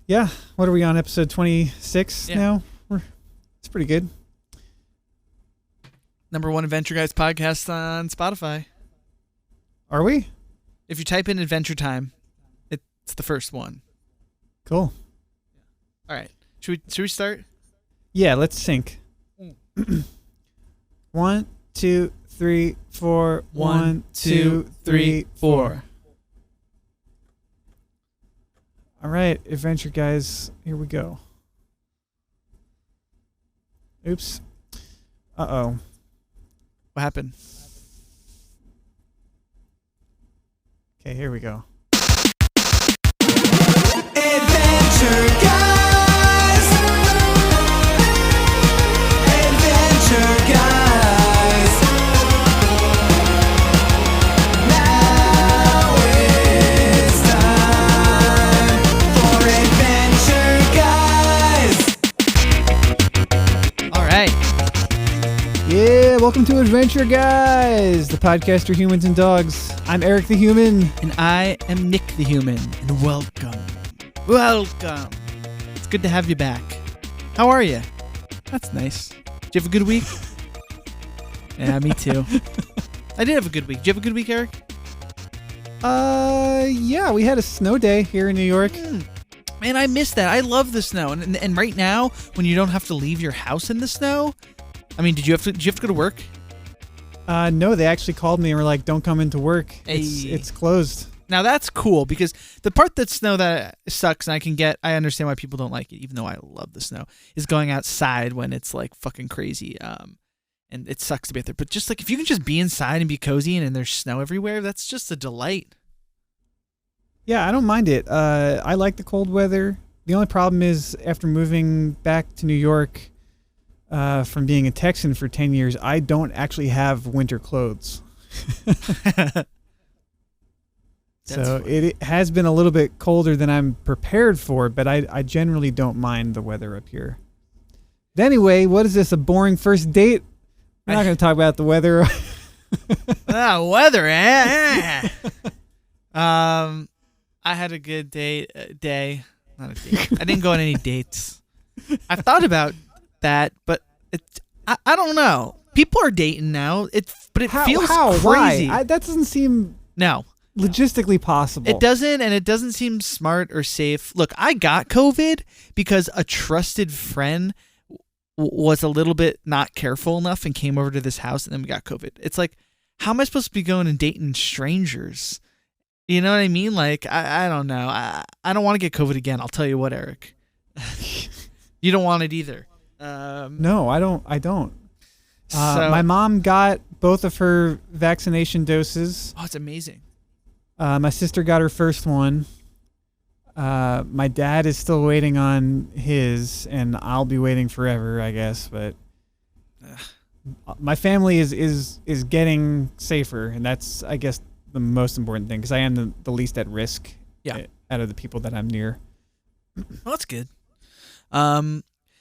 Yeah. What are we on? Episode 26 now? It's pretty good. #1 Adventure Guys podcast on Spotify. Are we? If you type in Adventure Time, it's the first one. Cool. All right. Should we start? Yeah, let's sync. 1, 2, 3, 4. 1, 2, 3, 4. All right, Adventure Guys, here we go. Oops. Uh-oh. What happened? Okay, here we go. Adventure Guys. Adventure Guys. Now it's time for Adventure Guys. All right. Yeah, welcome to Adventure Guys, the podcast for humans and dogs. I'm Eric the Human. And I am Nick the Human. And welcome. Welcome. It's good to have you back. How are you? That's nice. Did you have a good week? Yeah, me too. I did have a good week. Did you have a good week, Eric? Yeah, we had a snow day here in New York. Man, I miss that. I love the snow. And right now, when you don't have to leave your house in the snow, I mean, did you have to go to work? No, they actually called me and were like, don't come into work. Hey. It's closed. Now that's cool because the part that snow that sucks, and I understand why people don't like it, even though I love the snow, is going outside when it's like fucking crazy. And it sucks to be out there. But just like if you can just be inside and be cozy and there's snow everywhere, that's just a delight. Yeah, I don't mind it. I like the cold weather. The only problem is after moving back to New York from being a Texan for 10 years, I don't actually have winter clothes. So it has been a little bit colder than I'm prepared for, but I generally don't mind the weather up here. But anyway, what is this, a boring first date? We're not going to talk about the weather. Weather, eh? I had a good day. Not a date. I didn't go on any dates. I thought about that, but I don't know. People are dating now. It feels crazy. Why? That doesn't seem logistically possible. It doesn't, and it doesn't seem smart or safe. Look, I got COVID because a trusted friend was a little bit not careful enough and came over to this house, and then we got COVID. It's like, how am I supposed to be going and dating strangers? You know what I mean? Like, I don't know. I don't want to get COVID again. I'll tell you what, Eric. You don't want it either. No, I don't. My mom got both of her vaccination doses. Oh, it's amazing. My sister got her first one. My dad is still waiting on his, and I'll be waiting forever, I guess. But my family is getting safer, and that's, I guess, the most important thing because I am the least at risk. Out of the people that I'm near. Well, that's good.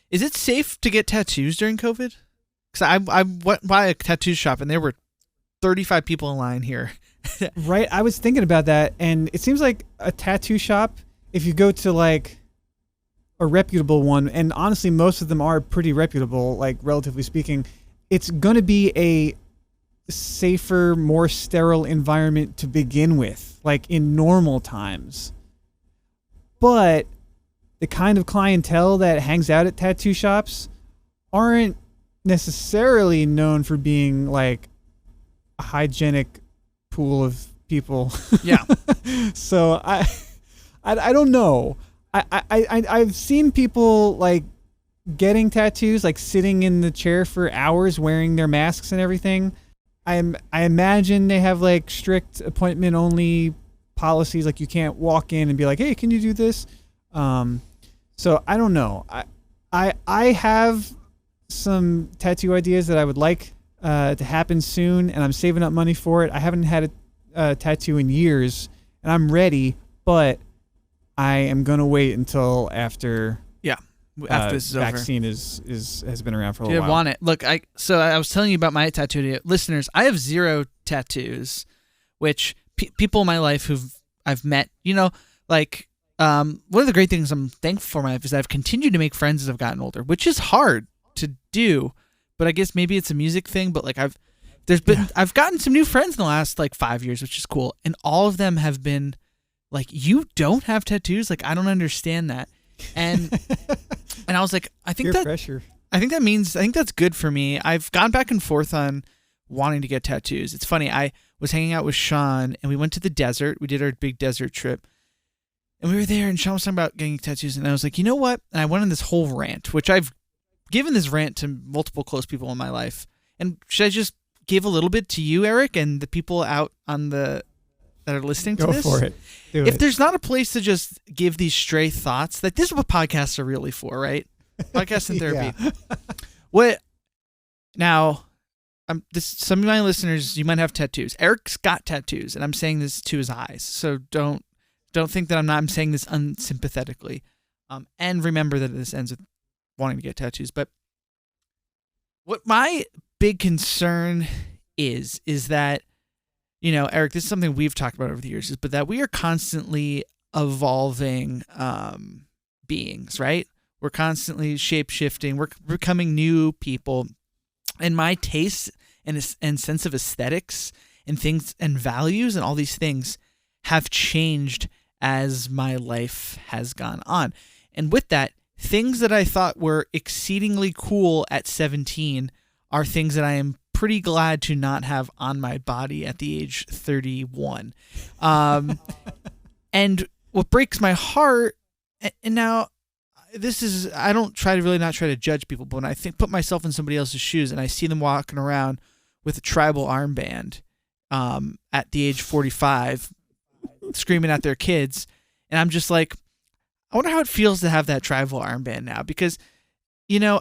Is it safe to get tattoos during COVID? Because I went by a tattoo shop and there were 35 people in line here. Right. I was thinking about that, and it seems like a tattoo shop, if you go to like a reputable one, and honestly, most of them are pretty reputable, like relatively speaking, it's going to be a safer, more sterile environment to begin with, like in normal times. But the kind of clientele that hangs out at tattoo shops aren't necessarily known for being like a hygienic pool of people. Yeah. So I don't know. I've seen people like getting tattoos, like sitting in the chair for hours wearing their masks and everything. I imagine they have like strict appointment only policies, like you can't walk in and be like, hey, can you do this? So I don't know. I have some tattoo ideas that I would like to happen soon, and I'm saving up money for it. I haven't had a tattoo in years, and I'm ready, but I am gonna wait until after. After this is vaccine has been around for a while. I want it. Look, I was telling you about my tattoo. Listeners, I have 0 tattoos, which people in my life who I've met, like one of the great things I'm thankful for in my life is that I've continued to make friends as I've gotten older, which is hard to do, but I guess maybe it's a music thing. But like I've gotten some new friends in the last like 5 years, which is cool, and all of them have been like, you don't have tattoos? Like, I don't understand that. And I was like, I think pressure. I think that's good for me. I've gone back and forth on wanting to get tattoos. It's funny. I was hanging out with Sean and we went to the desert. We did our big desert trip and we were there and Sean was talking about getting tattoos. And I was like, you know what? And I went on this whole rant, which I've given this rant to multiple close people in my life. And should I just give a little bit to you, Eric, and the people out on that are listening to this? Go for it. If there's not a place to just give these stray thoughts, that this is what podcasts are really for, right? Podcast and therapy. What now? Some of my listeners, you might have tattoos. Eric's got tattoos, and I'm saying this to his eyes. So don't think that I'm saying this unsympathetically. And remember that this ends with wanting to get tattoos. But what my big concern is that, you know, Eric, this is something we've talked about over the years, but that we are constantly evolving beings, right? We're constantly shape-shifting. We're becoming new people. And my tastes and sense of aesthetics and things and values and all these things have changed as my life has gone on. And with that, things that I thought were exceedingly cool at 17 are things that I am pretty glad to not have on my body at the age 31. And what breaks my heart, and now this is, I don't try to really not try to judge people, but when I put myself in somebody else's shoes and I see them walking around with a tribal armband at the age 45, screaming at their kids, and I'm just like, I wonder how it feels to have that tribal armband now, because, you know,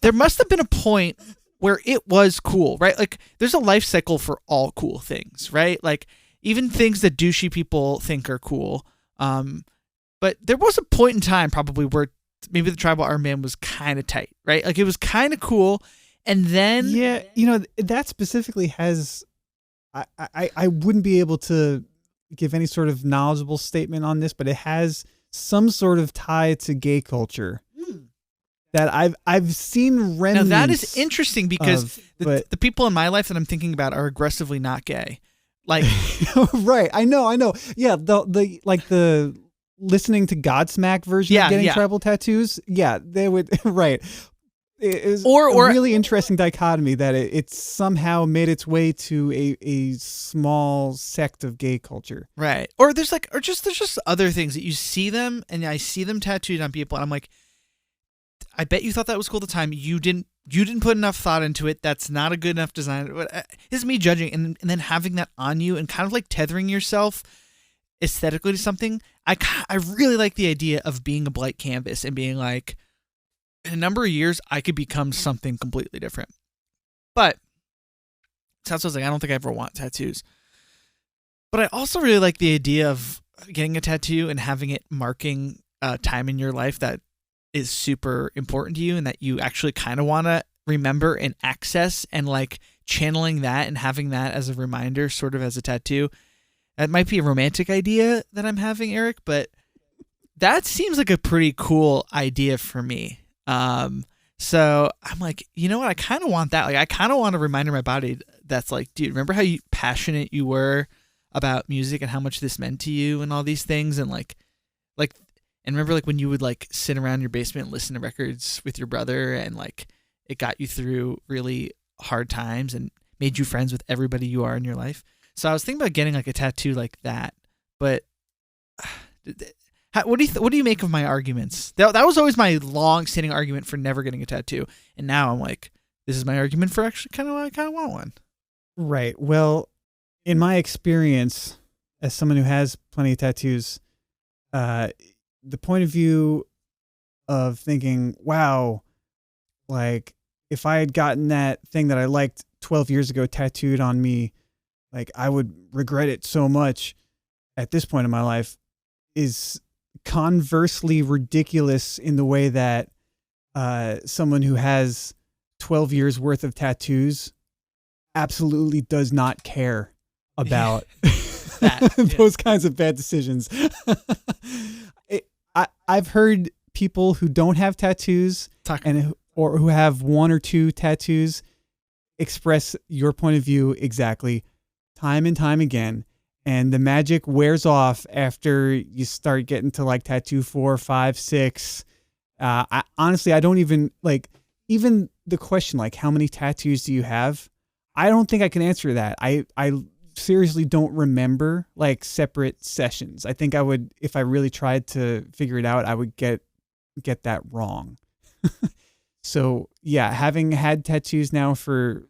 there must have been a point where it was cool, right? Like, there's a life cycle for all cool things, right? Like, even things that douchey people think are cool. But there was a point in time probably where maybe the tribal armband was kind of tight, right? Like, it was kind of cool. And then... Yeah, you know, that specifically has... I wouldn't be able to give any sort of knowledgeable statement on this, but it has some sort of tie to gay culture. That I've seen remnants. Now that is interesting because the people in my life that I'm thinking about are aggressively not gay. Like, right? I know. Yeah, the listening to Godsmack version of getting tribal tattoos. Yeah, they would. Right. It's a really interesting dichotomy that it somehow made its way to a small sect of gay culture. Right. Or there's just other things that you see them, and I see them tattooed on people, and I'm like, I bet you thought that was cool at the time. You didn't put enough thought into it. That's not a good enough design. But this is me judging, and then having that on you and kind of like tethering yourself aesthetically to something. I really like the idea of being a blank canvas and being like, in a number of years, I could become something completely different. But so I was like, I don't think I ever want tattoos. But I also really like the idea of getting a tattoo and having it marking a time in your life that is super important to you and that you actually kind of want to remember and access, and like channeling that and having that as a reminder, sort of as a tattoo. That might be a romantic idea that I'm having, Eric, but that seems like a pretty cool idea for me. So I'm like, you know what? I kind of want that. Like, I kind of want a reminder in my body that's like, dude, remember how passionate you were about music and how much this meant to you and all these things, and and remember, like, when you would, like, sit around your basement and listen to records with your brother, and, like, it got you through really hard times and made you friends with everybody you are in your life. So I was thinking about getting, like, a tattoo like that. But what do you make of my arguments? That was always my long-standing argument for never getting a tattoo. And now I'm like, this is my argument for actually I kind of want one. Right. Well, in my experience, as someone who has plenty of tattoos, the point of view of thinking, wow, like, if I had gotten that thing that I liked 12 years ago tattooed on me, like, I would regret it so much at this point in my life, is conversely ridiculous in the way that someone who has 12 years worth of tattoos absolutely does not care about those kinds of bad decisions. I've heard people who don't have tattoos or who have one or two tattoos express your point of view exactly time and time again. And the magic wears off after you start getting to like tattoo 4, 5, 6. Honestly, I don't even even the question, like, how many tattoos do you have? I don't think I can answer that. I seriously don't remember like separate sessions. I think I would, if I really tried to figure it out, I would get that wrong. So yeah, having had tattoos now for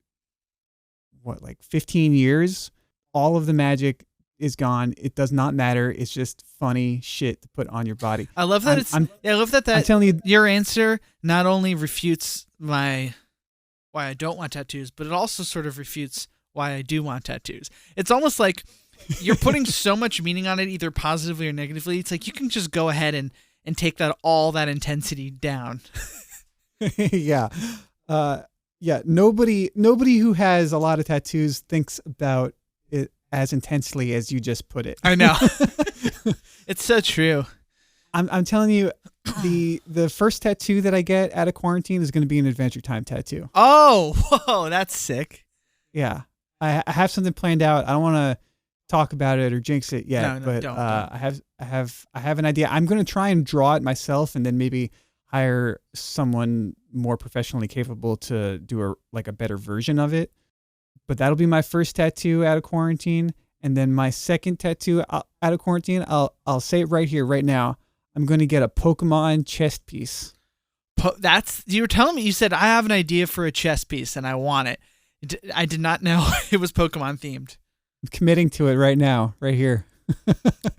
15 years, all of the magic is gone. It does not matter. It's just funny shit to put on your body. I love that I love that I'm telling you, your answer not only refutes why I don't want tattoos, but it also sort of refutes why I do want tattoos. It's almost like you're putting so much meaning on it, either positively or negatively. It's like you can just go ahead and take all that intensity down. yeah. Yeah. Nobody who has a lot of tattoos thinks about it as intensely as you just put it. I know. It's so true. I'm telling you, the first tattoo that I get out of quarantine is going to be an Adventure Time tattoo. Oh, whoa, that's sick. Yeah. I have something planned out. I don't want to talk about it or jinx it yet, No, but don't. I have an idea. I'm going to try and draw it myself and then maybe hire someone more professionally capable to do a better version of it. But that'll be my first tattoo out of quarantine. And then my second tattoo out of quarantine, I'll say it right here, right now. I'm going to get a Pokemon chest piece. You were telling me, you said, I have an idea for a chest piece and I want it. I did not know it was Pokemon themed. I'm committing to it right now, right here.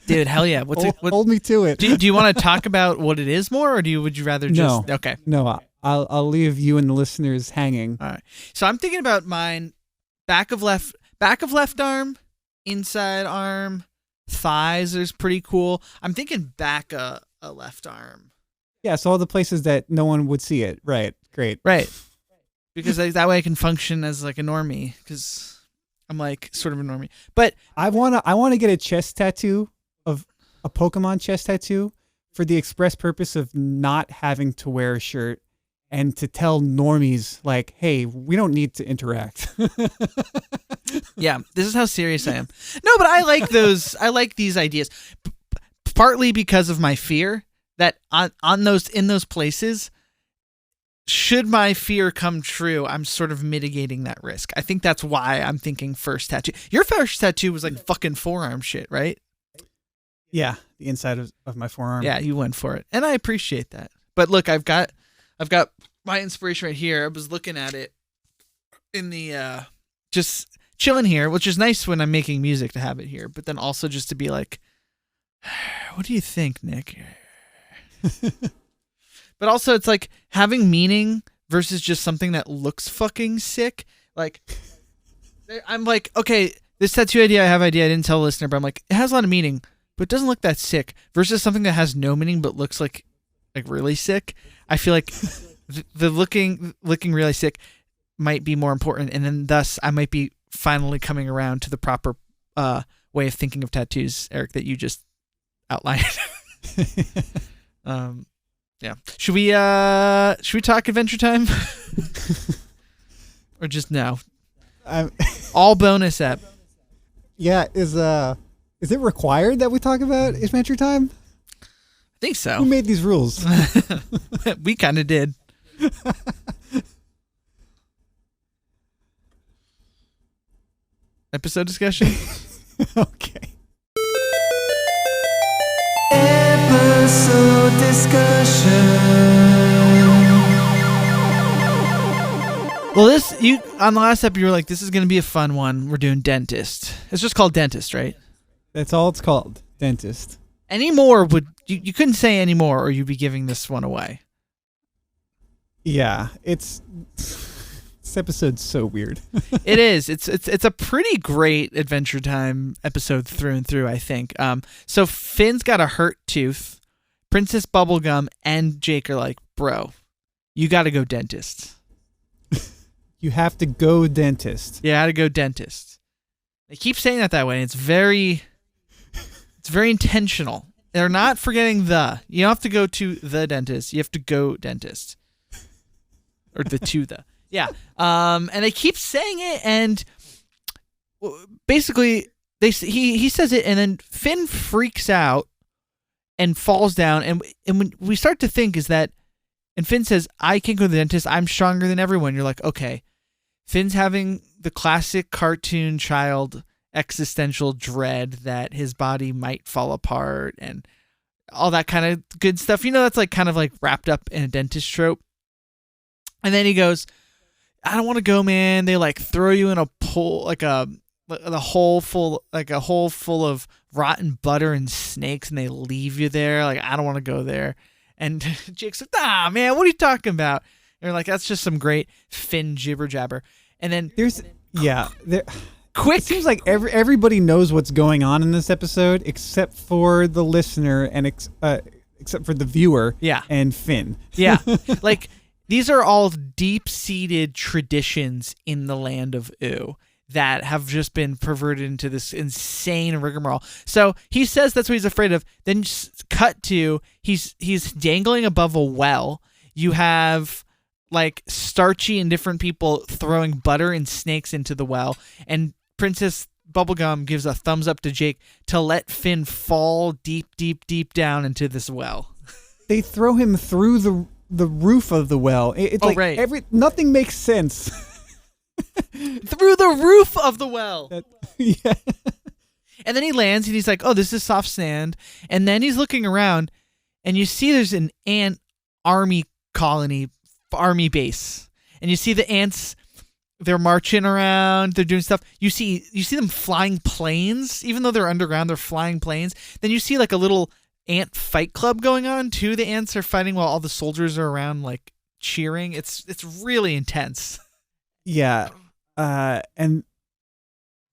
Dude, hell yeah. Hold me to it. Do you want to talk about what it is more, or would you rather just... No. Okay. No, I'll leave you and the listeners hanging. All right. So I'm thinking about mine, back of left arm, inside arm, thighs is pretty cool. I'm thinking back a left arm. Yeah, so all the places that no one would see it. Right. Great. Right. Because that way I can function as like a normie, because I'm like sort of a normie. But I wanna get a chest tattoo, of a Pokemon chest tattoo, for the express purpose of not having to wear a shirt and to tell normies like, hey, we don't need to interact. yeah, this is how serious I am. No, but I like those. I like these ideas, partly because of my fear that in those places, should my fear come true, I'm sort of mitigating that risk. I think that's why I'm thinking first tattoo. Your first tattoo was like fucking forearm shit, right? Yeah, the inside of my forearm. Yeah, you went for it, and I appreciate that. But look, I've got my inspiration right here. I was looking at it in the just chilling here, which is nice when I'm making music to have it here, but then also just to be like, what do you think, Nick? But also, it's like having meaning versus just something that looks fucking sick. Like, I'm like, okay, this tattoo idea, I didn't tell the listener, but I'm like, it has a lot of meaning, but it doesn't look that sick. Versus something that has no meaning but looks like really sick. I feel like the looking really sick might be more important, and then thus I might be finally coming around to the proper way of thinking of tattoos, Eric, that you just outlined. Yeah. Should we talk Adventure Time? Or just no? All bonus app. Yeah, is it required that we talk about Adventure Time? I think so. Who made these rules? We kind of did. Episode discussion? Okay. Episode discussion. Well, on the last episode, you were like, this is going to be a fun one. We're doing dentist. It's just called dentist, right? That's all it's called. Dentist. Any more you couldn't say any more, or you'd be giving this one away. Yeah, this episode's so weird. It is. It's a pretty great Adventure Time episode through and through, I think. So Finn's got a hurt tooth. Princess Bubblegum and Jake are like, bro, you got to go dentist. You have to go dentist. Yeah, I got to go dentist. They keep saying that way. And it's very intentional. They're not forgetting the. You don't have to go to the dentist. You have to go dentist. Or the to the. Yeah. And they keep saying it, and basically he says it, and then Finn freaks out and falls down, and when we start to think is that, and Finn says, I can't go to the dentist, I'm stronger than everyone. You're like, okay, Finn's having the classic cartoon child existential dread that his body might fall apart and all that kind of good stuff. That's like kind of like wrapped up in a dentist trope. And then he goes, I don't want to go, man. They like throw you in a pool, like a hole full of rotten butter and snakes, and they leave you there. Like, I don't want to go there. And Jake's like, nah, man, what are you talking about? And you're like, that's just some great Finn jibber jabber. And then quick. It seems like everybody knows what's going on in this episode except for the listener and except for the viewer. Yeah. And Finn. Yeah. Like, these are all deep-seated traditions in the land of Ooh that have just been perverted into this insane rigmarole. So he says that's what he's afraid of. Then cut to he's dangling above a well. You have like Starchy and different people throwing butter and snakes into the well, and Princess Bubblegum gives a thumbs up to Jake to let Finn fall deep, deep, deep down into this well. They throw him through the roof of the well. It's like right. Nothing makes sense. Through the roof of the well. Yeah. And then he lands and he's like, oh, this is soft sand. And then he's looking around and you see there's an ant army base. And you see the ants, they're marching around, they're doing stuff. You see them flying planes, even though they're underground, they're flying planes. Then you see like a little ant fight club going on too. The ants are fighting while all the soldiers are around like cheering. It's really intense. Yeah. And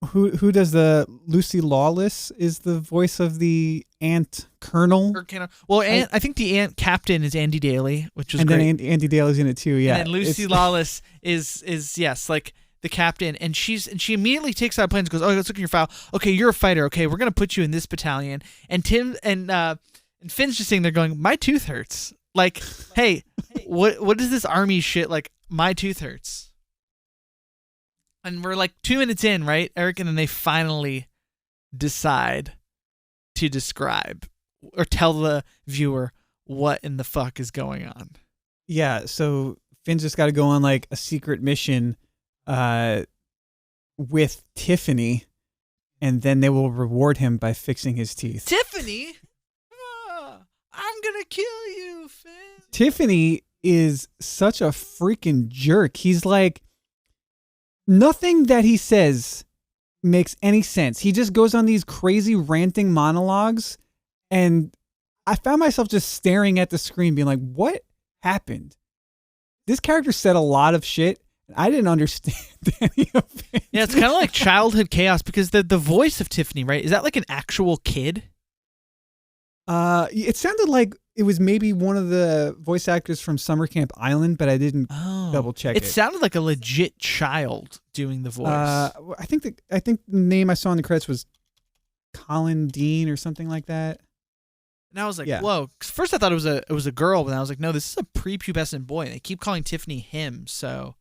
who does the Lucy Lawless is the voice of the ant colonel? Well, I think the ant captain is Andy Daly, which is great. And then Andy Daly's in it too. Yeah. And then Lucy Lawless is yes, like the captain, and she immediately takes out plans and goes, oh, let's look at your file. Okay, you're a fighter. Okay, we're gonna put you in this battalion. And Tim and Finn's just sitting there going, my tooth hurts. Like, hey, what is this army shit? Like, my tooth hurts. And we're like 2 minutes in, right, Eric? And then they finally decide to describe or tell the viewer what in the fuck is going on. Yeah, so Finn's just got to go on like a secret mission with Tiffany, and then they will reward him by fixing his teeth. Tiffany? I'm going to kill you, Finn. Tiffany is such a freaking jerk. He's like, nothing that he says makes any sense. He just goes on these crazy ranting monologues, and I found myself just staring at the screen being like, what happened? This character said a lot of shit, and I didn't understand any of it. Yeah, it's kind of like childhood chaos because the voice of Tiffany, right? Is that like an actual kid? It sounded like it was maybe one of the voice actors from Summer Camp Island, but I didn't double check it. It sounded like a legit child doing the voice. I think the name I saw in the credits was Colin Dean or something like that. And I was like, whoa. 'Cause first I thought it was a girl, but then I was like, no, this is a prepubescent boy. And they keep calling Tiffany him, so.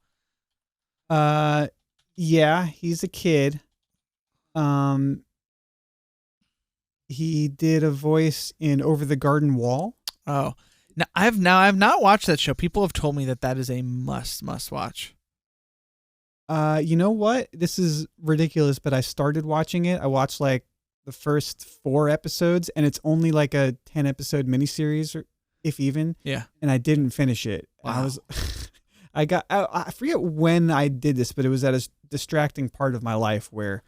Yeah, he's a kid. He did a voice in Over the Garden Wall. Oh, I have not watched that show. People have told me that is a must watch. You know what? This is ridiculous, but I started watching it. I watched like the first 4 episodes, and it's only like a 10-episode miniseries, or if even. Yeah. And I didn't finish it. Wow. I forget when I did this, but it was at a distracting part of my life where,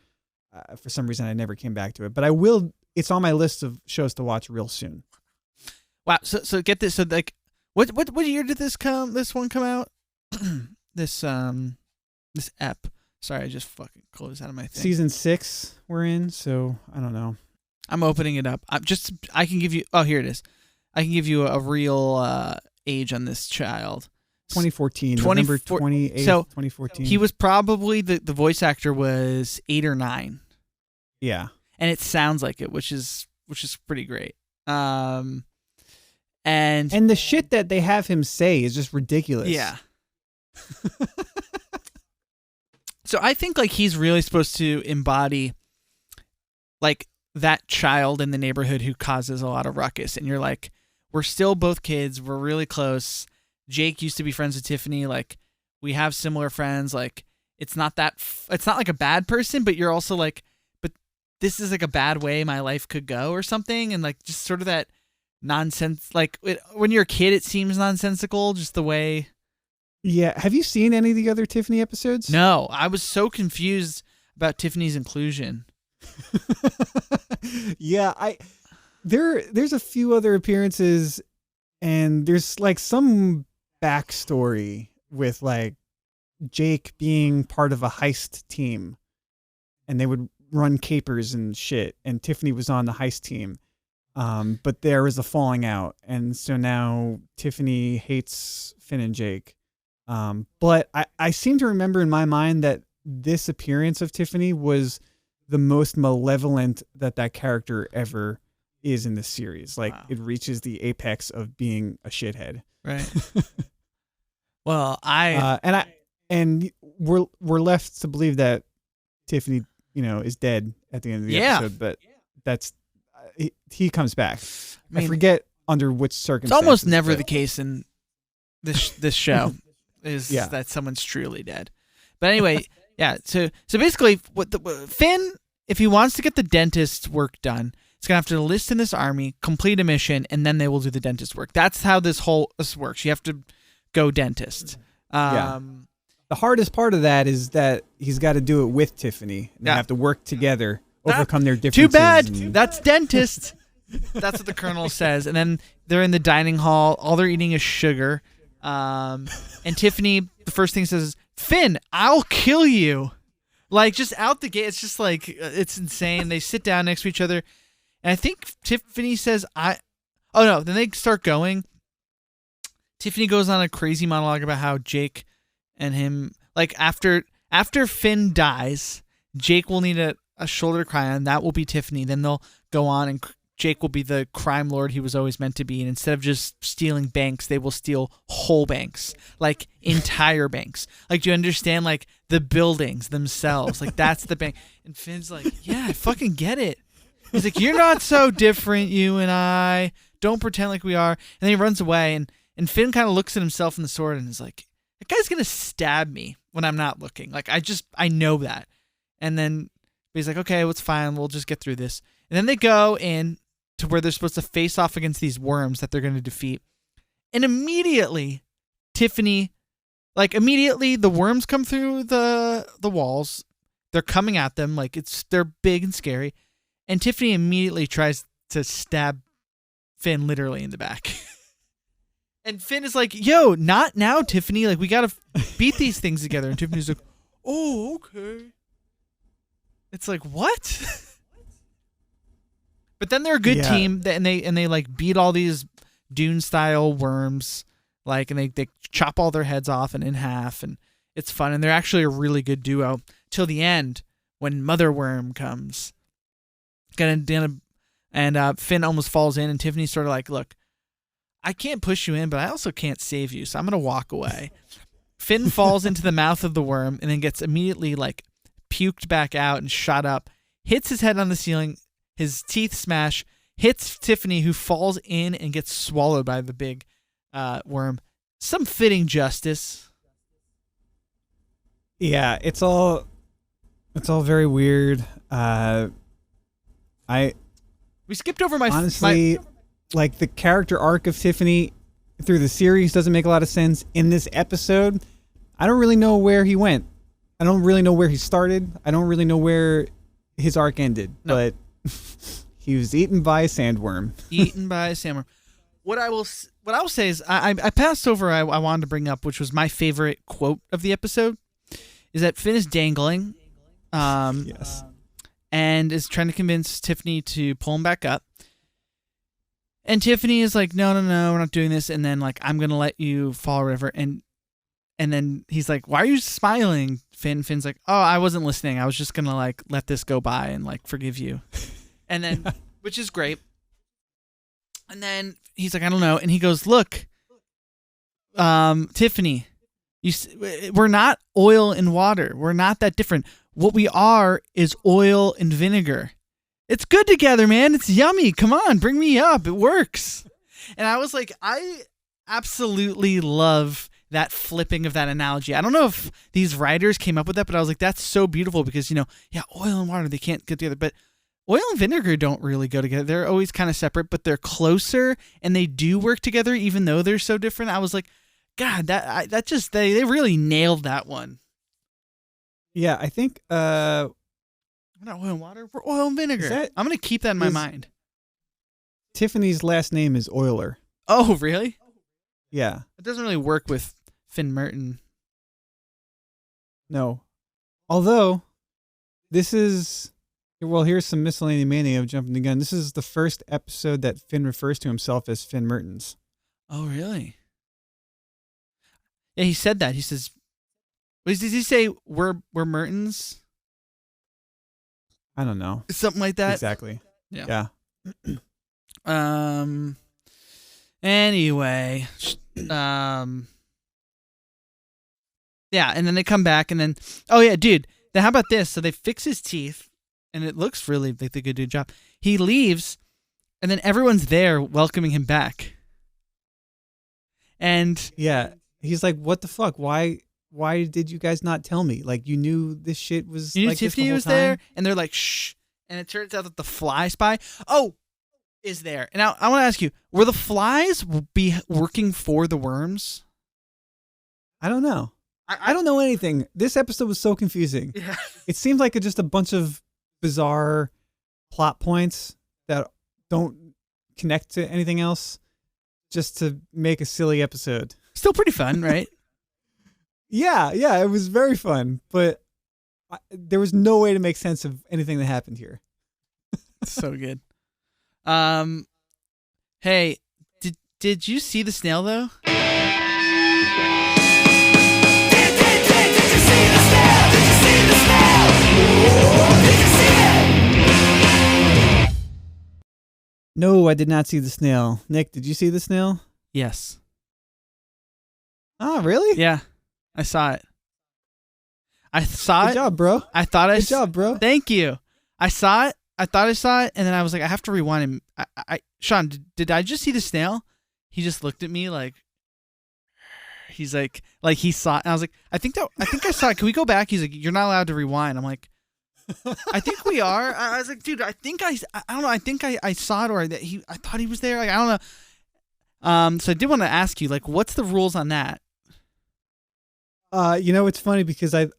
for some reason, I never came back to it. But I will. It's on my list of shows to watch real soon. Wow. So get this. So like, what year did this one come out? this ep. Sorry, I just fucking closed out of my thing. Season 6 we're in, so I don't know. I'm opening it up. I can give you. Oh, here it is. I can give you a real age on this child. 2014, November 28th, so 2014. He was probably the voice actor was 8 or 9. Yeah. And it sounds like it, which is pretty great. And the shit that they have him say is just ridiculous. Yeah. So I think like he's really supposed to embody like that child in the neighborhood who causes a lot of ruckus. And you're like, we're still both kids. We're really close. Jake used to be friends with Tiffany. Like, we have similar friends. Like, it's not like a bad person, but you're also like, but this is like a bad way my life could go or something. And like, just sort of that nonsense. Like when you're a kid, it seems nonsensical, just the way. Yeah. Have you seen any of the other Tiffany episodes? No, I was so confused about Tiffany's inclusion. Yeah, there's a few other appearances, and there's like some backstory with like Jake being part of a heist team, and they would run capers and shit, and Tiffany was on the heist team. But there was a falling out, and so now Tiffany hates Finn and Jake. But I seem to remember in my mind that this appearance of Tiffany was the most malevolent that character ever is in the series. Like, wow. It reaches the apex of being a shithead. Right. Well, and we're left to believe that Tiffany, is dead at the end of the episode, but that's he comes back. I forget under which circumstances. It's almost never the case in this show that someone's truly dead. But anyway, yeah. So basically, Finn, if he wants to get the dentist work done, he's gonna have to enlist in this army, complete a mission, and then they will do the dentist work. That's how this works. You have to go dentist. The hardest part of that is that he's got to do it with Tiffany. They have to work together, overcome their differences. Too bad. That's dentist. That's what the colonel says. And then they're in the dining hall. All they're eating is sugar. And Tiffany, the first thing says, "Finn, I'll kill you." Like, just out the gate. It's just like, it's insane. They sit down next to each other. And I think Tiffany says, then they start going. Tiffany goes on a crazy monologue about how Jake and him, like, after Finn dies, Jake will need a shoulder to cry on. That will be Tiffany. Then they'll go on, and Jake will be the crime lord he was always meant to be. And instead of just stealing banks, they will steal whole banks, like entire banks. Like, do you understand? Like, the buildings themselves. Like, that's the bank. And Finn's like, yeah, I fucking get it. He's like, you're not so different, you and I. Don't pretend like we are. And then he runs away, and Finn kind of looks at himself in the sword and is like, that guy's going to stab me when I'm not looking. Like, I know that. And then he's like, okay, well, it's fine. We'll just get through this. And then they go in to where they're supposed to face off against these worms that they're going to defeat. And immediately, Tiffany, the worms come through the walls. They're coming at them. Like, they're big and scary. And Tiffany immediately tries to stab Finn literally in the back. And Finn is like, yo, not now, Tiffany. Like, we got to beat these things together. And Tiffany's like, oh, okay. It's like, what? But then they're a good team, and they like beat all these Dune-style worms, like, and they chop all their heads off and in half, and it's fun. And they're actually a really good duo till the end when Mother Worm comes. And Finn almost falls in, and Tiffany's sort of like, look, I can't push you in, but I also can't save you, so I'm going to walk away. Finn falls into the mouth of the worm and then gets immediately like puked back out and shot up, hits his head on the ceiling, his teeth smash, hits Tiffany, who falls in and gets swallowed by the big worm. Some fitting justice. Yeah, it's all very weird. We skipped over honestly, like, the character arc of Tiffany through the series doesn't make a lot of sense. In this episode, I don't really know where he went. I don't really know where he started. I don't really know where his arc ended. No. But he was eaten by a sandworm. Eaten by a sandworm. What I will say is I passed over. I wanted to bring up, which was my favorite quote of the episode, is that Finn is dangling. Yes. And is trying to convince Tiffany to pull him back up. And Tiffany is like, no, we're not doing this. And then, like, I'm going to let you fall or whatever. And then he's like, why are you smiling, Finn? Finn's like, oh, I wasn't listening. I was just going to, like, let this go by and, like, forgive you. And then, which is great. And then he's like, I don't know. And he goes, look, Tiffany, we're not oil and water. We're not that different. What we are is oil and vinegar. It's good together, man. It's yummy. Come on, bring me up. It works. And I was like, I absolutely love that flipping of that analogy. I don't know if these writers came up with that, but I was like, that's so beautiful because, oil and water, they can't get together. But oil and vinegar don't really go together. They're always kind of separate, but they're closer and they do work together even though they're so different. I was like, God, they really nailed that one. Yeah, I think we're not oil and water, we're oil and vinegar. I'm going to keep that in my mind. Tiffany's last name is Euler. Oh, really? Yeah. It doesn't really work with Finn Merton. No. Although, this is... Well, here's some miscellaneous mania of jumping the gun. This is the first episode that Finn refers to himself as Finn Mertens. Oh, really? Yeah, he said that. He says... Did he say we're Mertens? I don't know. Something like that? Exactly. Yeah. Anyway, yeah, and then they come back, and then, oh yeah, dude, then how about this? So they fix his teeth, and it looks really like they could do a job. He leaves, and then everyone's there welcoming him back. And yeah, he's like, "What the fuck? Why did you guys not tell me? Like, you knew this shit was you knew like Tiffany this the whole was time?" there, and they're like, "Shh," and it turns out that the fly spy, is there. And now I want to ask you, were the flies be working for the worms? I don't know. I don't know anything. This episode was so confusing. Yeah. It seemed like just a bunch of bizarre plot points that don't connect to anything else, just to make a silly episode. Still pretty fun, right? Yeah, it was very fun, but there was no way to make sense of anything that happened here. So good. Hey, did you see the snail though? Did you see the snail? Did you see the snail? Did you see it? No, I did not see the snail. Nick, did you see the snail? Yes. Oh, really? Yeah, I saw it. Good job, bro. I thought Good job, bro. Thank you. I saw it. I thought I saw it, and then I was like, I have to rewind him. Sean, did I just see the snail? He just looked at me like, he's like he saw it. And I was like, I think I saw it. Can we go back? He's like, you're not allowed to rewind. I'm like, I think we are. I was like, dude, I don't know. I think I saw it, or that I thought he was there. Like, I don't know. So I did want to ask you, like, what's the rules on that? It's funny because I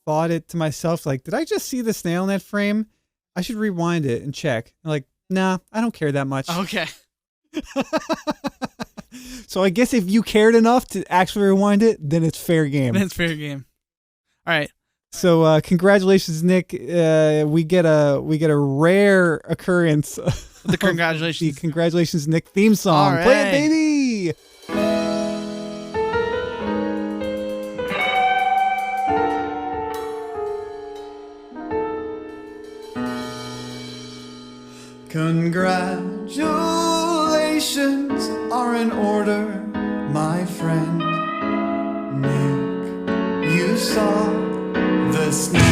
thought it to myself, like, did I just see the snail in that frame? I should rewind it and check. I'm like, nah, I don't care that much. Okay. So I guess if you cared enough to actually rewind it, then it's fair game. Then it's fair game. All right. So congratulations, Nick. We get a rare occurrence. The congratulations. The Congratulations, Nick theme song. All right. Play it, baby. Congratulations are in order, my friend. Nick, you saw the snail.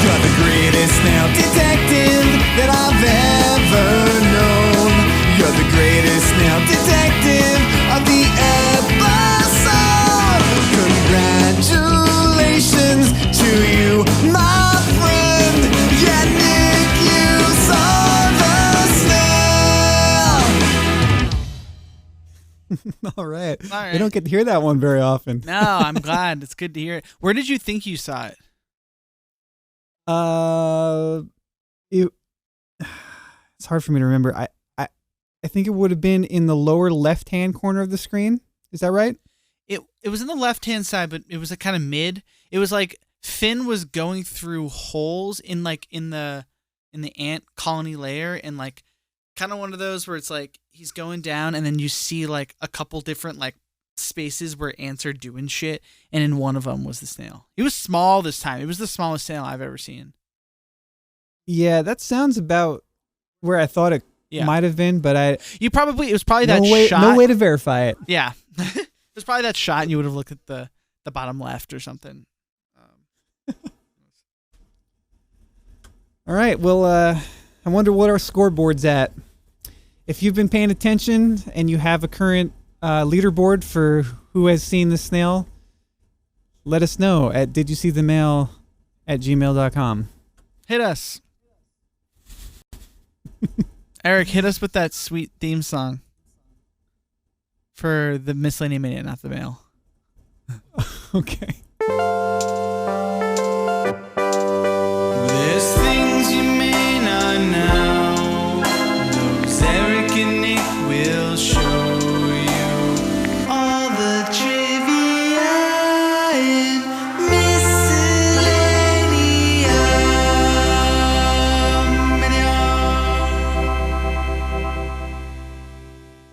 You're the greatest snail detective that I've ever known. You're the greatest snail detective of the episode. Congratulations to you, my friend. Yeah, Nick, you saw the snail. All right. We don't get to hear that one very often. No, I'm glad. It's good to hear it. Where did you think you saw it? It's hard for me to remember. I think it would have been in the lower left-hand corner of the screen. Is that right? It was in the left-hand side, but it was a kind of mid. It was like Finn was going through holes in the ant colony layer, and like kind of one of those where it's like he's going down, and then you see like a couple different like spaces where ants are doing shit, and in one of them was the snail. It was small this time. It was the smallest snail I've ever seen. Yeah, that sounds about where I thought it Yeah. might have been, but it was probably that shot. No way to verify it. Yeah. It was probably that shot, and you would have looked at the bottom left or something. All right. Well, I wonder what our scoreboard's at. If you've been paying attention and you have a current leaderboard for who has seen the snail, let us know at didyousee-the-mail@gmail.com. Hit us. Eric, hit us with that sweet theme song for the Miscellaneous Minute, not the mail. Okay. There's things you may not know. Those Eric and Nick will show you all the trivia in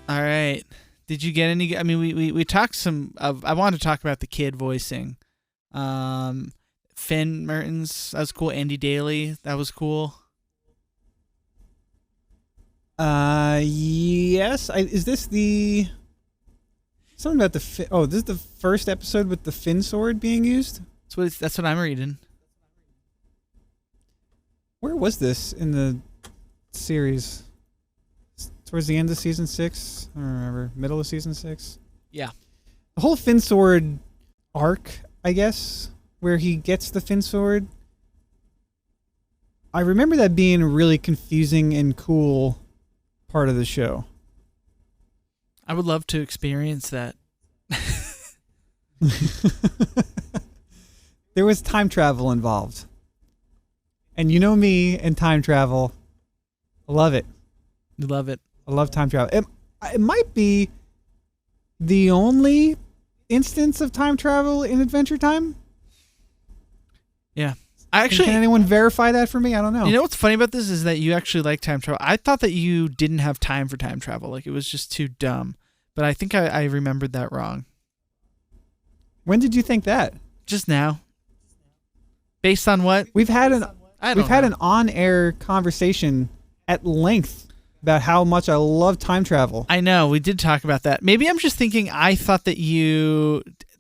All right. Did you get any? I mean, we talked some of. I wanted to talk about the kid voicing. Finn Mertens, that was cool. Andy Daly, that was cool. Yes. Is this the something about the? Oh, this is the first episode with the Finn sword being used. That's what I'm reading. Where was this in the series? Towards the end of season 6? I don't remember. Middle of season 6? Yeah. The whole Finn sword arc, I guess, where he gets the Finn sword. I remember that being a really confusing and cool part of the show. I would love to experience that. There was time travel involved. And you know me and time travel. I love it. You love it. I love time travel. It might be the only instance of time travel in Adventure Time. Yeah. Can anyone verify that for me? I don't know. You know what's funny about this is that you actually like time travel. I thought that you didn't have time for time travel. Like, it was just too dumb. But I think I remembered that wrong. When did you think that? Just now. Based on what? We've had an on-air conversation at length about how much I love time travel. I know, we did talk about that. Maybe I'm just thinking I thought that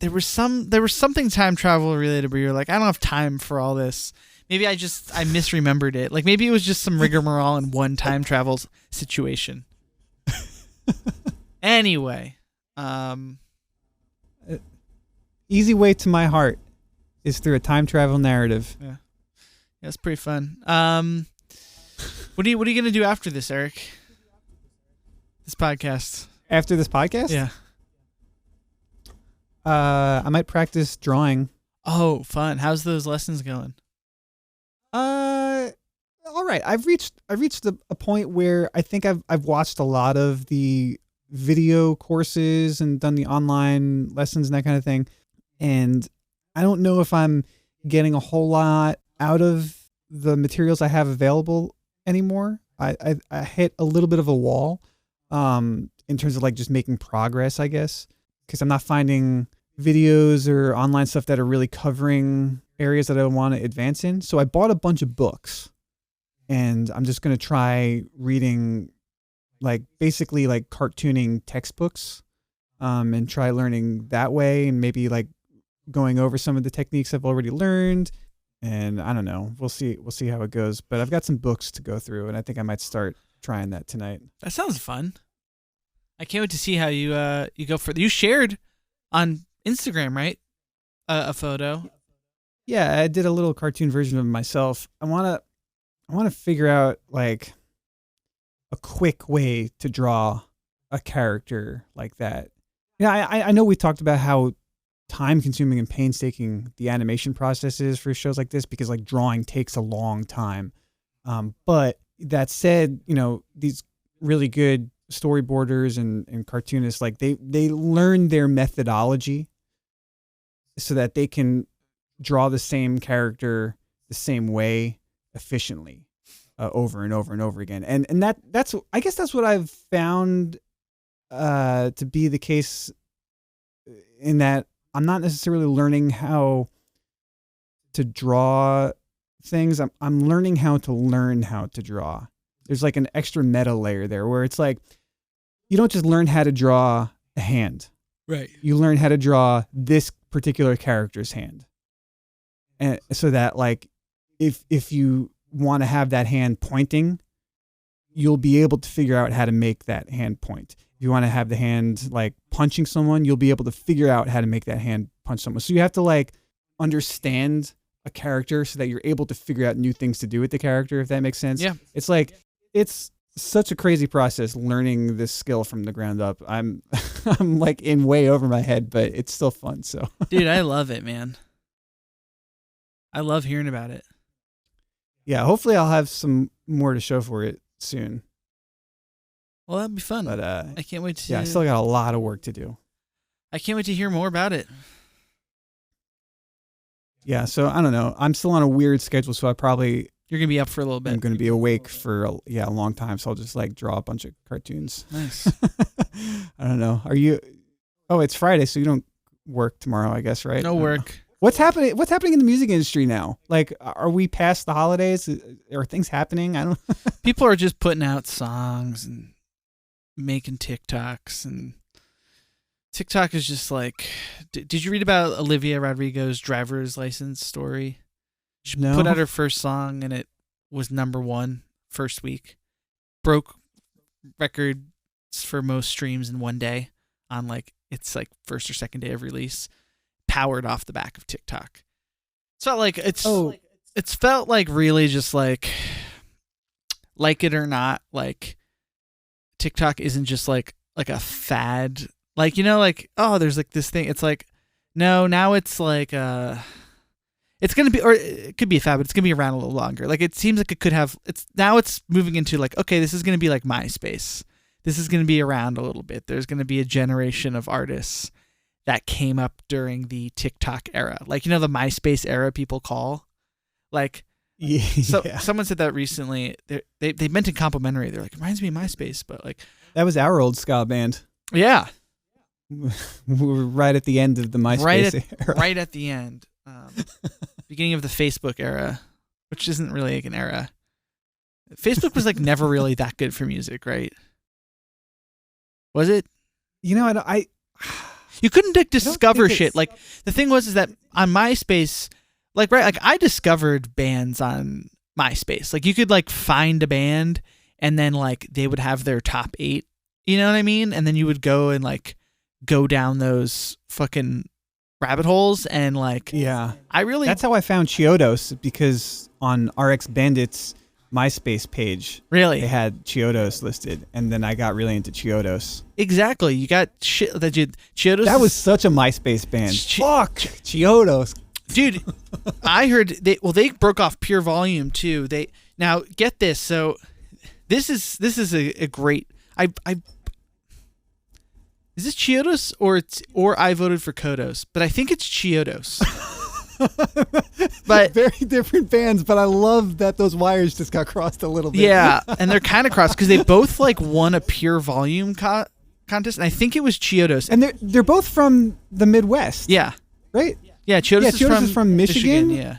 there was something time travel related where you're like, I don't have time for all this. Maybe I misremembered it. Like, maybe it was just some rigmarole in one time travel situation. Anyway, easy way to my heart is through a time travel narrative. Yeah, it's pretty fun. What are you gonna do after this, Eric? This podcast. After this podcast? Yeah. I might practice drawing. Oh, fun. How's those lessons going? All right. I've reached a point where I think I've watched a lot of the video courses and done the online lessons and that kind of thing. And I don't know if I'm getting a whole lot out of the materials I have available anymore. I hit a little bit of a wall in terms of like just making progress, I guess, because I'm not finding videos or online stuff that are really covering areas that I want to advance in. So I bought a bunch of books and I'm just going to try reading basically cartooning textbooks and try learning that way, and maybe like going over some of the techniques I've already learned. And I don't know. We'll see how it goes. But I've got some books to go through, and I think I might start trying that tonight. That sounds fun. I can't wait to see how you go for. You shared on Instagram, right? A photo. Yeah, I did a little cartoon version of myself. I want to figure out like a quick way to draw a character like that. Yeah, I know we talked about how time-consuming and painstaking the animation process is for shows like this, because like drawing takes a long time. But that said, these really good storyboarders and cartoonists, like they learn their methodology so that they can draw the same character the same way efficiently over and over and over again. And that's I guess that's what I've found to be the case, in that I'm not necessarily learning how to draw things. I'm learning how to learn how to draw. there's like an extra meta layer there where it's like you don't just learn how to draw a hand. Right. You learn how to draw this particular character's hand. And so that like if you want to have that hand pointing, you'll be able to figure out how to make that hand point. If you want to have the hand like punching someone, you'll be able to figure out how to make that hand punch someone. So you have to like understand a character so that you're able to figure out new things to do with the character, if that makes sense. Yeah. It's like, it's such a crazy process learning this skill from the ground up. I'm like in way over my head, but it's still fun. So Dude, I love it, man. I love hearing about it. yeah, hopefully I'll have some more to show for it soon. Well, that'd be fun. But I can't wait to. yeah, I still got a lot of work to do. I can't wait to hear more about it. Yeah, so I don't know. I'm still on a weird schedule, so You're gonna be up for a little I'm bit. going to be awake for a long time. So I'll just like draw a bunch of cartoons. Nice. I don't know. Are you? Oh, it's Friday, so you don't work tomorrow, I guess, right? No work. What's happening? What's happening in the music industry now? Like, are we past the holidays? Are things happening? I don't. People are just putting out songs and making TikToks, and TikTok is just like. Did you read about Olivia Rodrigo's driver's license story? She No. put out her first song and it was #1 first week. Broke records for most streams in one day on like its like first or second day of release. Powered off the back of TikTok. It's felt like it's felt like really just like it or not, like TikTok isn't just like a fad. Like, you know, like, oh, there's like this thing. It's like, no, now it's like it's gonna be, or it could be a fad, but it's gonna be around a little longer. Like it seems like it could have it's moving into like, okay, this is gonna be like MySpace. This is gonna be around a little bit. There's gonna be a generation of artists that came up during the TikTok era. Like, you know, the MySpace era people call. Like, Yeah. so someone said that recently. They meant it complimentary. They're like, it reminds me of MySpace, but like. That was our old ska band. Yeah. We were right at the end of the MySpace era. Right at the end. Beginning of the Facebook era, which isn't really like an era. Facebook was like never really that good for music, right? Was it? You know, You couldn't like discover think shit. it's- Like the thing was that on MySpace, like right, like I discovered bands on MySpace. Like you could like find a band and then like they would have their top 8. You know what I mean? And then you would go and like go down those fucking rabbit holes and like yeah. I That's how I found Chiodos, because on RX Bandit's MySpace page, really they had Chiodos listed, and then I got really into Chiodos. exactly. You got shit that you Chiodos. That was such a MySpace band. Fuck Chiodos. Dude, I heard they broke off Pure Volume too. They now get this. So this is a great. I is this Chiodos or I voted for Kodos, but I think it's Chiodos. But Very different bands, but I love that those wires just got crossed a little bit. yeah, and they're kind of crossed because they both like won a Pure Volume contest, and I think it was Chiodos. And they're both from the Midwest. Yeah, Right? yeah. Chiodos, Chiodos is from Michigan. Yeah.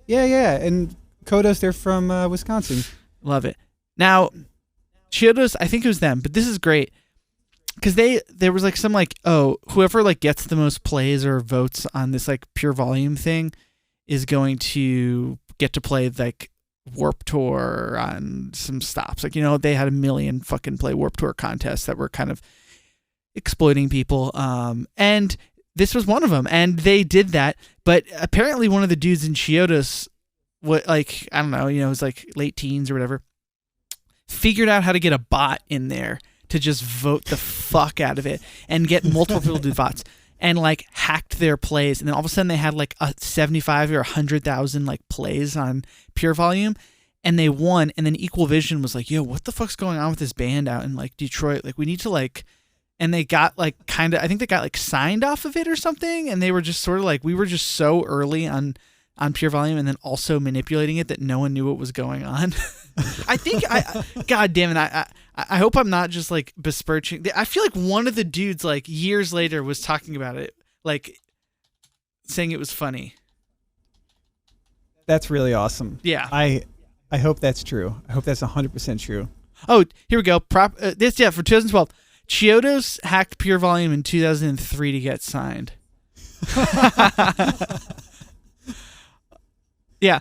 Yeah. And Kodos, they're from Wisconsin. Love it. Now, Chiodos, I think it was them, but this is great because there was like some like, oh, whoever like gets the most plays or votes on this like Pure Volume thing is going to get to play like Warped Tour on some stops. Like, you know, they had a million fucking play Warped Tour contests that were kind of exploiting people. And this was one of them, and they did that. But apparently, one of the dudes in Chiodos, what like I don't know, you know, it was like late teens or whatever, figured out how to get a bot in there to just vote the fuck out of it and get multiple people to do votes, and like hacked their plays, and then all of a sudden they had like a 75 or 100,000 like plays on Pure Volume, and they won. And then Equal Vision was like, yo, what the fuck's going on with this band out in like Detroit? Like we need to like. And they got like kind of, I think they got like signed off of it or something. And they were just sort of like, we were just so early on Pure Volume and then also manipulating it that no one knew what was going on. I think God damn it. I hope I'm not just like besmirching. I feel like one of the dudes like years later was talking about it, like saying it was funny. That's really awesome. Yeah. I hope that's true. I hope that's 100% true. Oh, here we go. For 2012. Chiodos hacked Pure Volume in 2003 to get signed. Yeah,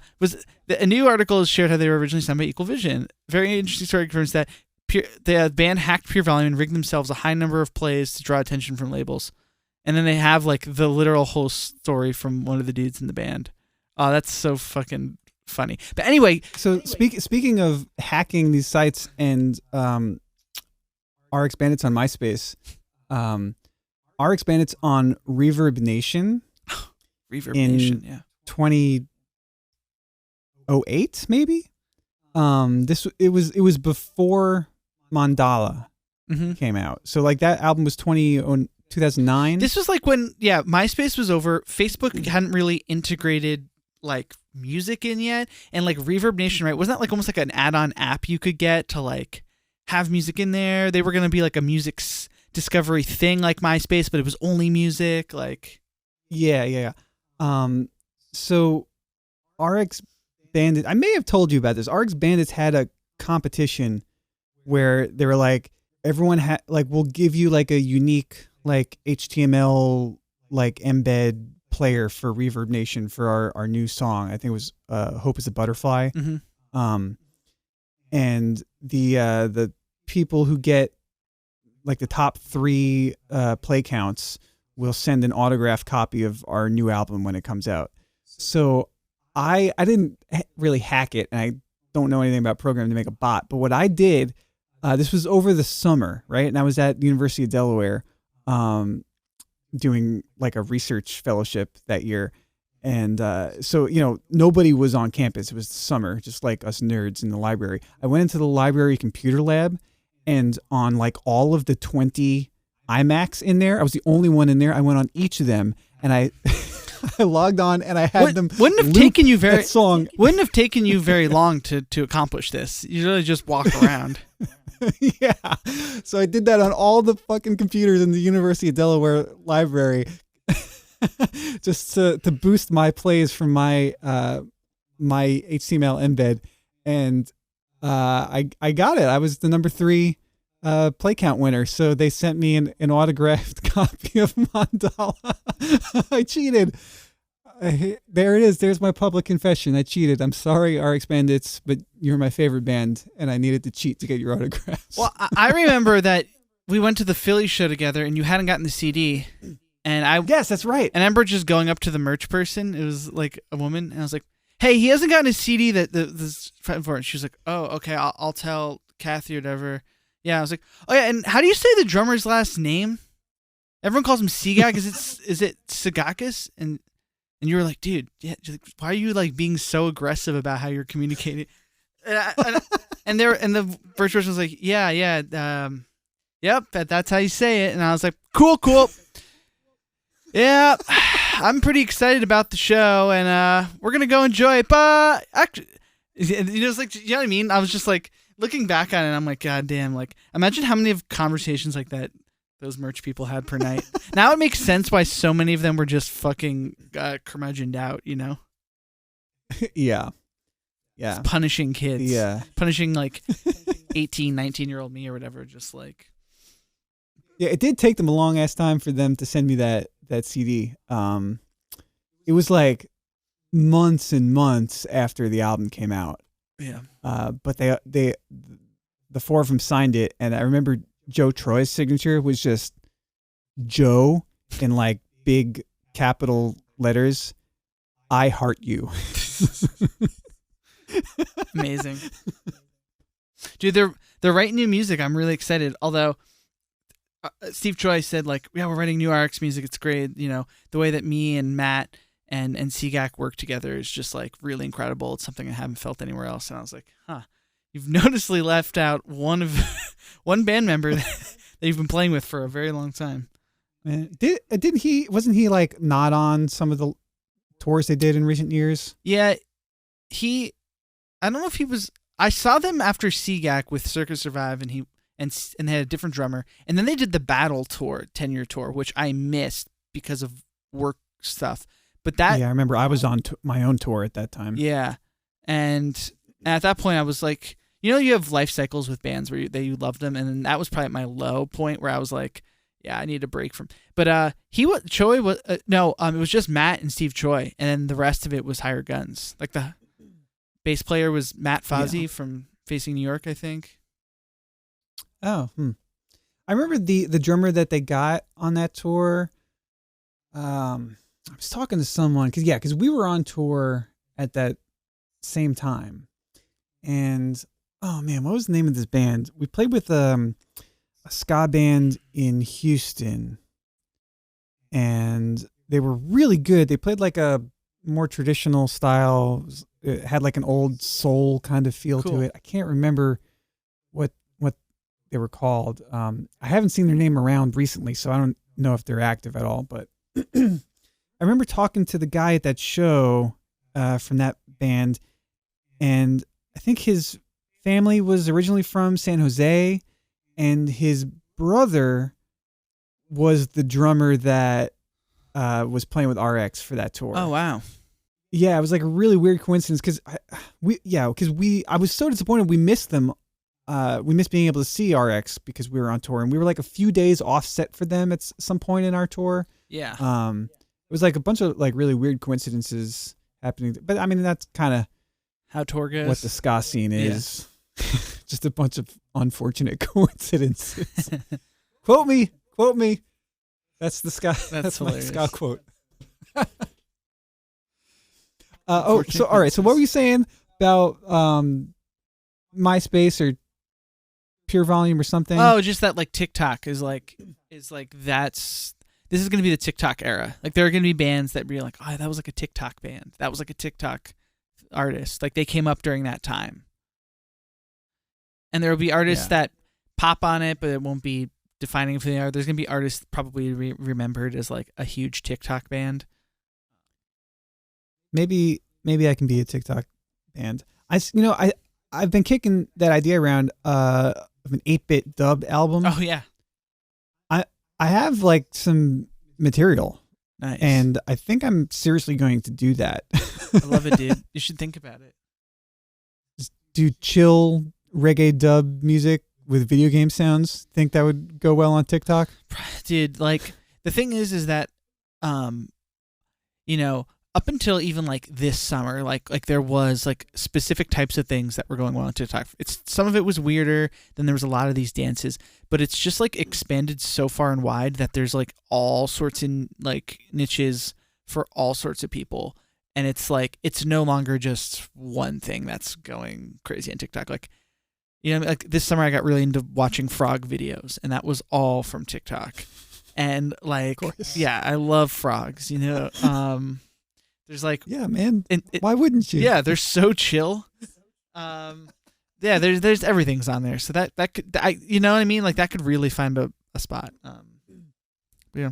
a new article showed how they were originally signed by Equal Vision. Very interesting story confirms that the band hacked Pure Volume and rigged themselves a high number of plays to draw attention from labels. And then they have like the literal whole story from one of the dudes in the band. Oh, that's so fucking funny. But anyway, so speaking of hacking these sites and RX Bandits on MySpace, RX Bandits on Reverb Nation. Reverb Nation, yeah. 2008 maybe. It was before Mandala came out. So like that album was 2009. This was like when MySpace was over. Facebook hadn't really integrated like music in yet, and like Reverb Nation, right? Wasn't that like almost like an add-on app you could get to like have music in there? They were going to be like a music discovery thing like MySpace, but it was only music. Like yeah. So RX Bandits, I may have told you about this. RX Bandits had a competition where they were like, everyone we'll give you like a unique like HTML like embed player for Reverb Nation for our new song. I think it was Hope is a Butterfly. And the people who get like the top 3 play counts will send an autographed copy of our new album when it comes out. So I didn't really hack it, and I don't know anything about programming to make a bot, but what I did, this was over the summer, right? And I was at the University of Delaware doing like a research fellowship that year. And so, nobody was on campus. It was summer, just like us nerds in the library. I went into the library computer lab, and on like all of the 20 iMacs in there, I was the only one in there. I went on each of them, and I I logged on and I had them. Wouldn't have taken you very long to accomplish this. You really just walk around. Yeah. So I did that on all the fucking computers in the University of Delaware library, just to boost my plays from my my HTML embed, and I got it. I was the number 3 play count winner. So they sent me an autographed copy of Mandala. I cheated. There it is. There's my public confession. I cheated. I'm sorry, RX Bandits, but you're my favorite band, and I needed to cheat to get your autographs. Well, I remember that we went to the Philly show together, and you hadn't gotten the CD. And yes, that's right. And I remember just going up to the merch person. It was like a woman, and I was like, "Hey, he hasn't gotten his CD that this for." And she was like, "Oh, okay, I'll tell Kathy or whatever." Yeah, I was like, "Oh yeah, and how do you say the drummer's last name?" Everyone calls him Sigak. Is it Sigakis? And you were like, "Dude, yeah, why are you like being so aggressive about how you're communicating?" And the first person was like, "Yeah, yep, that's how you say it." And I was like, "Cool." Yeah, I'm pretty excited about the show, and we're gonna go enjoy it. But actually, it's like, you know what I mean? I was just like looking back on it, and I'm like, God damn! Like, imagine how many of conversations like that those merch people had per night. Now it makes sense why so many of them were just fucking curmudgeoned out. You know? Yeah. Just punishing kids. Yeah. Punishing like 18, 19-year-old me or whatever. Just like. Yeah, it did take them a long ass time for them to send me that CD. It was like months and months after the album came out. Yeah. But the 4 of them signed it, and I remember Joe Troy's signature was just Joe in like big capital letters. I heart you. Amazing. Dude, they're writing new music. I'm really excited. Although Steve Troy said like, yeah, we're writing new RX music. It's great. You know, the way that me and Matt and Sigak work together is just like really incredible. It's something I haven't felt anywhere else. And I was like, huh, you've noticeably left out one band member that you've been playing with for a very long time. Man, wasn't he like not on some of the tours they did in recent years? Yeah, I don't know if he was. I saw them after Sigak with Circus Survive, and they had a different drummer, and then they did the Battle tour, 10-year tour, which I missed because of work stuff. But I remember I was on my own tour at that time. Yeah, and And at that point, I was like, you have life cycles with bands where you love them, and then that was probably my low point where I was like, yeah, I need a break from. But it was just Matt and Steve Choi, and then the rest of it was Hired Guns. Like the bass player was Matt Fozzy from Facing New York, I think. Oh, I remember the drummer that they got on that tour. I was talking to someone because we were on tour at that same time, and oh man, what was the name of this band? We played with a ska band in Houston, and they were really good. They played like a more traditional style. It had like an old soul kind of feel to it. I can't remember what they were called. I haven't seen their name around recently, so I don't know if they're active at all. But I remember talking to the guy at that show from that band, and I think his family was originally from San Jose, and his brother was the drummer that was playing with RX for that tour. Oh, wow. Yeah, it was like a really weird coincidence because I was so disappointed we missed them. We missed being able to see RX because we were on tour, and we were like a few days offset for them at some point in our tour. Yeah. It was like a bunch of like really weird coincidences happening. But I mean, that's kind of how tour goes. What the ska scene is. Yeah. Just a bunch of unfortunate coincidences. Quote me. That's the ska. That's my ska quote. All right. So what were you saying about MySpace or Pure Volume or something? Oh, just that like TikTok is like this is going to be the TikTok era. Like there are going to be bands that be like, oh, that was like a TikTok band. That was like a TikTok artist. Like they came up during that time. And there will be artists that pop on it, but it won't be defining for the art. There's going to be artists probably remembered as like a huge TikTok band. Maybe I can be a TikTok band. I've been kicking that idea around of an 8-bit dub album. Oh yeah. I have like some material. Nice. And I think I'm seriously going to do that. I love it, dude. You should think about it. Just do chill reggae dub music with video game sounds. Think that would go well on TikTok? Dude, like the thing is that up until even like this summer, like there was like specific types of things that were going well on TikTok. Some of it was weirder. Then there was a lot of these dances, but it's just like expanded so far and wide that there's like all sorts of like niches for all sorts of people. And it's like, it's no longer just one thing that's going crazy on TikTok. Like, like this summer I got really into watching frog videos, and that was all from TikTok. And like, yeah, I love frogs, There's like, yeah, man. Why wouldn't you? Yeah, they're so chill. There's everything's on there. So that could, you know what I mean? Like that could really find a spot. Yeah,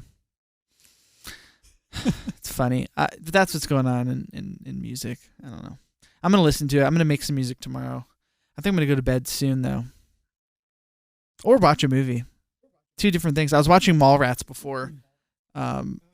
it's funny. That's what's going on in music. I don't know. I'm gonna listen to it. I'm gonna make some music tomorrow. I think I'm gonna go to bed soon though, or watch a movie. Two different things. I was watching Mallrats before.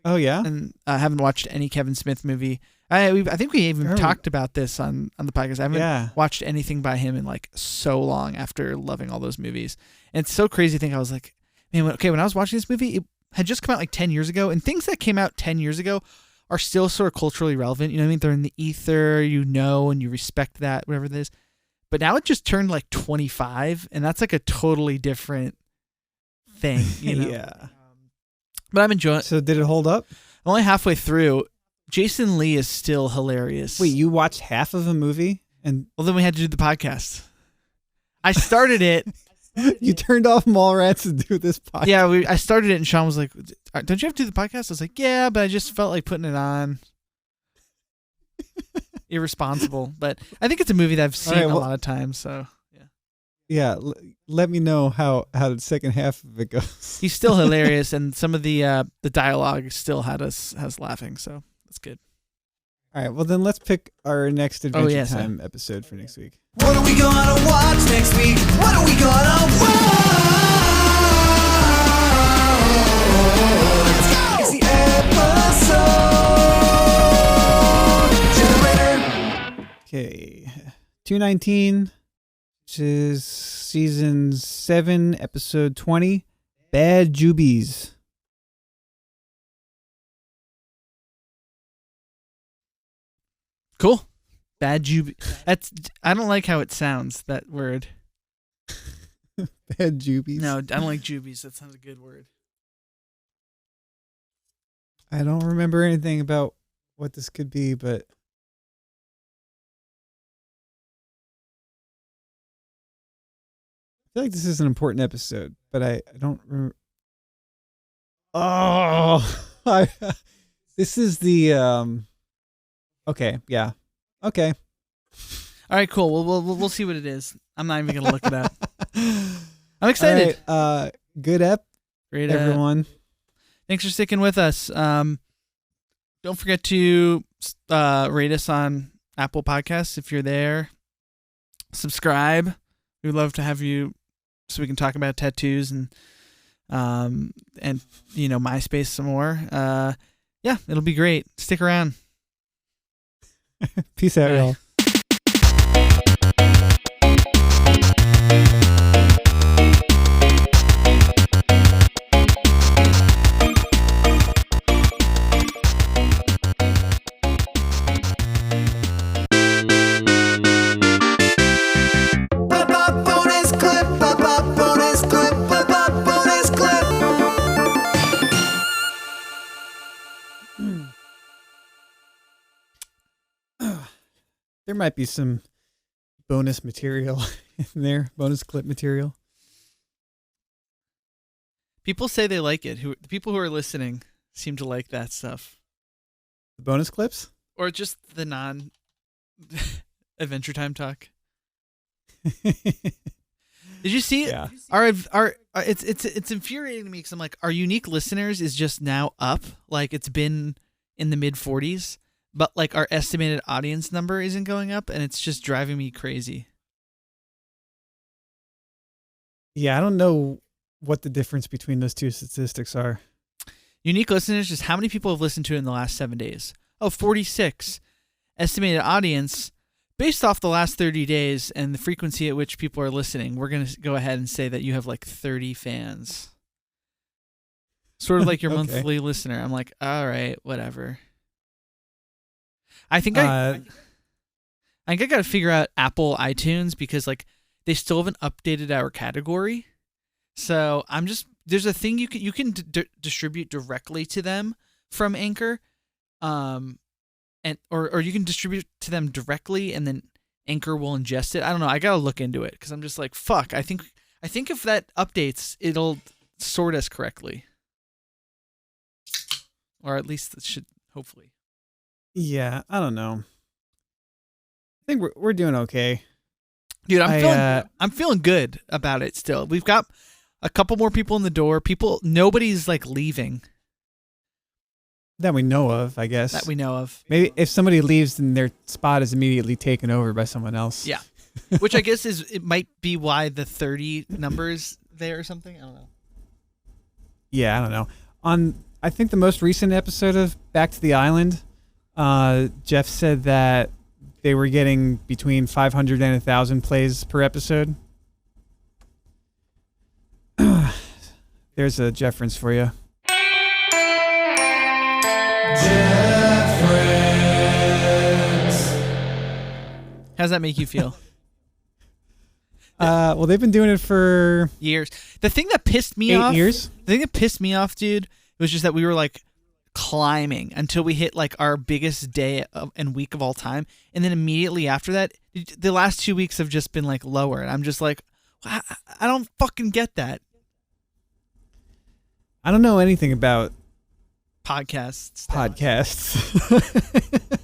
Oh yeah, and I haven't watched any Kevin Smith movie. I think we even talked about this on the podcast. I haven't watched anything by him in like so long after loving all those movies. And it's so crazy to think I was like, man, when I was watching this movie, it had just come out like 10 years ago, and things that came out 10 years ago are still sort of culturally relevant. You know what I mean? They're in the ether, and you respect that, whatever it is. But now it just turned like 25, and that's like a totally different thing. Yeah. But I'm enjoying it. So did it hold up? I'm only halfway through. Jason Lee is still hilarious. Wait, you watched half of a movie? Well, then we had to do the podcast. I started it. You turned off Mallrats to do this podcast. Yeah, I started it, and Sean was like, don't you have to do the podcast? I was like, yeah, but I just felt like putting it on. Irresponsible. But I think it's a movie that I've seen a lot of times, so... Yeah, let me know how the second half of it goes. He's still hilarious, and some of the dialogue still had us laughing, so that's good. All right, well then let's pick our next Adventure Time episode for next week. What are we gonna watch next week? What are we gonna watch? It's the episode generator. Okay, 219, which is season 7, episode 20, Bad Jubies. Cool. Bad Jubies. I don't like how it sounds, that word. Bad Jubies. No, I don't like Jubies. That sounds a good word. I don't remember anything about what this could be, but I feel like this is an important episode, but I don't remember. Oh, this is the okay, yeah, okay. All right, cool. We'll see what it is. I'm not even gonna look it up. I'm excited. All right, good ep, Great, everyone. Thanks for sticking with us. Don't forget to rate us on Apple Podcasts if you're there. Subscribe. We'd love to have you so we can talk about tattoos and MySpace some more. Yeah, it'll be great. Stick around. Peace out, Bye. y'all. Bonus clip, bonus clip, bonus clip. There might be some bonus material in there, bonus clip material. People say they like it. The people who are listening seem to like that stuff, The bonus clips? or just the non Adventure Time talk. Did you see? Yeah. Our it's infuriating to me because I'm like, our unique listeners is just now up. Like, it's been in the mid 40s, but like our estimated audience number isn't going up, and it's just driving me crazy. Yeah, I don't know what the difference between those two statistics are. Unique listeners, just how many people have listened to it in the last 7 days? Oh, 46. Estimated audience, based off the last 30 days and the frequency at which people are listening, we're going to go ahead and say that you have like 30 fans. Sort of like your Okay. monthly listener. I'm like, all right, whatever. I think Uh, I got to figure out Apple iTunes because like they still haven't updated our category. So there's a thing you can distribute directly to them from Anchor, or you can distribute to them directly and then Anchor will ingest it. I don't know. I gotta look into it because I'm just like, fuck. I think if that updates, it'll sort us correctly, or at least it should, hopefully. yeah, I don't know. I think we're doing okay. Dude, I'm feeling good about it still. We've got a couple more people in the door. Nobody's like leaving That we know of, I guess. that we know of. Maybe if somebody leaves, then their spot is immediately taken over by someone else. Yeah. Which I guess it might be why the 30 number is there or something. I don't know. Yeah, I don't know. I think the most recent episode of Back to the Island, Jeff said that they were getting between 500 and 1,000 plays per episode. There's a Jefference for you. How's that make you feel? Well, they've been doing it for Years. The thing that pissed me 8 off. years. The thing that pissed me off, dude, was just that we were like climbing until we hit like our biggest day and week of all time, and then immediately after that, the last 2 weeks have just been like lower, and I'm just like, I don't fucking get that. I don't know anything about Podcasts. podcasts.